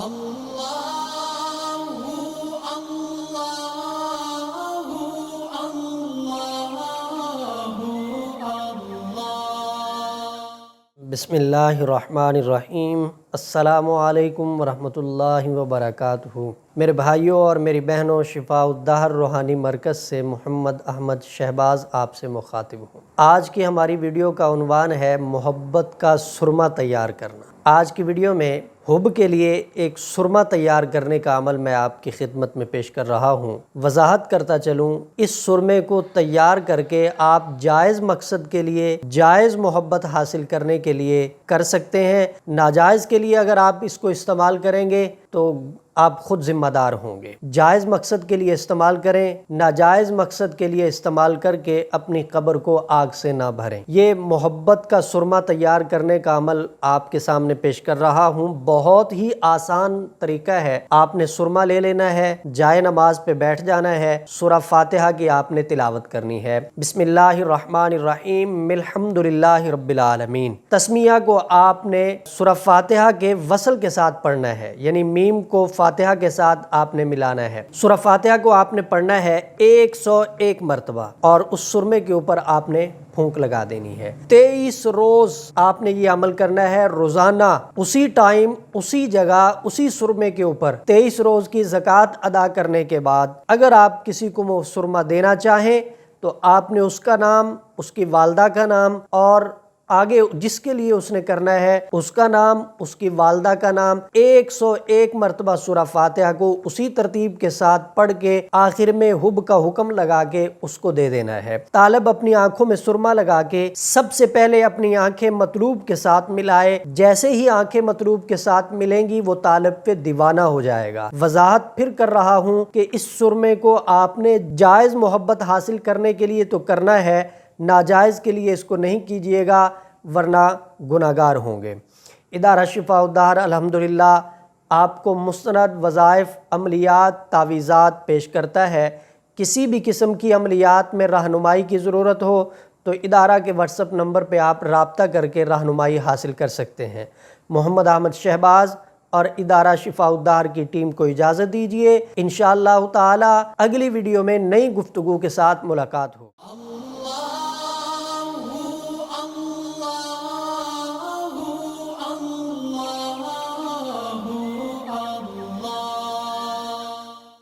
بسم اللہ الرحمن الرحیم۔ السلام علیکم ورحمۃ اللہ وبرکاتہ۔ میرے بھائیوں اور میری بہنوں، شفاء الدہر روحانی مرکز سے محمد احمد شہباز آپ سے مخاطب ہوں۔ آج کی ہماری ویڈیو کا عنوان ہے محبت کا سرما تیار کرنا۔ آج کی ویڈیو میں حب کے لیے ایک سرما تیار کرنے کا عمل میں آپ کی خدمت میں پیش کر رہا ہوں۔ وضاحت کرتا چلوں، اس سرمے کو تیار کر کے آپ جائز مقصد کے لیے، جائز محبت حاصل کرنے کے لیے کر سکتے ہیں۔ ناجائز کے لیے اگر آپ اس کو استعمال کریں گے تو آپ خود ذمہ دار ہوں گے۔ جائز مقصد کے لیے استعمال کریں، ناجائز مقصد کے لیے استعمال کر کے اپنی قبر کو آگ سے نہ بھریں۔ یہ محبت کا سرما تیار کرنے کا عمل آپ کے سامنے پیش کر رہا ہوں۔ بہت ہی آسان طریقہ ہے۔ آپ نے سرما لے لینا ہے، جائے نماز پہ بیٹھ جانا ہے، سورہ فاتحہ کی آپ نے تلاوت کرنی ہے۔ بسم اللہ الرحمن الرحیم، الحمدللہ رب العالمین۔ تسمیہ کو آپ نے سورہ فاتحہ کے وصل کے ساتھ پڑھنا ہے، یعنی میم کو فاتحہ کے ساتھ آپ نے ملانا ہے۔ سورہ فاتحہ کو آپ نے پڑھنا ہے 101 مرتبہ، اور اس سرمے کے اوپر آپ نے پھونک لگا دینی ہے۔ 23 روز آپ نے یہ عمل کرنا ہے، روزانہ اسی ٹائم، اسی جگہ، اسی سرمے کے اوپر 23 روز کی زکوٰۃ ادا کرنے کے بعد اگر آپ کسی کو وہ سرما دینا چاہیں تو آپ نے اس کا نام، اس کی والدہ کا نام، اور آگے جس کے لیے اس نے کرنا ہے اس کا نام، اس کی والدہ کا نام، 101 مرتبہ سورہ فاتحہ کو اسی ترتیب کے ساتھ پڑھ کے آخر میں حب کا حکم لگا کے اس کو دے دینا ہے۔ طالب اپنی آنکھوں میں سرما لگا کے سب سے پہلے اپنی آنکھیں مطلوب کے ساتھ ملائے۔ جیسے ہی آنکھیں مطلوب کے ساتھ ملیں گی وہ طالب پہ دیوانہ ہو جائے گا۔ وضاحت پھر کر رہا ہوں کہ اس سرمے کو آپ نے جائز محبت حاصل کرنے کے لیے تو کرنا ہے، ناجائز کے لیے اس کو نہیں کیجیے گا ورنہ گناہگار ہوں گے۔ ادارہ شفاء الدہر الحمدللہ آپ کو مستند وظائف، عملیات، تعویذات پیش کرتا ہے۔ کسی بھی قسم کی عملیات میں رہنمائی کی ضرورت ہو تو ادارہ کے واٹس ایپ نمبر پہ آپ رابطہ کر کے رہنمائی حاصل کر سکتے ہیں۔ محمد احمد شہباز اور ادارہ شفاء الدہر کی ٹیم کو اجازت دیجیے۔ انشاءاللہ تعالی اگلی ویڈیو میں نئی گفتگو کے ساتھ ملاقات ہو۔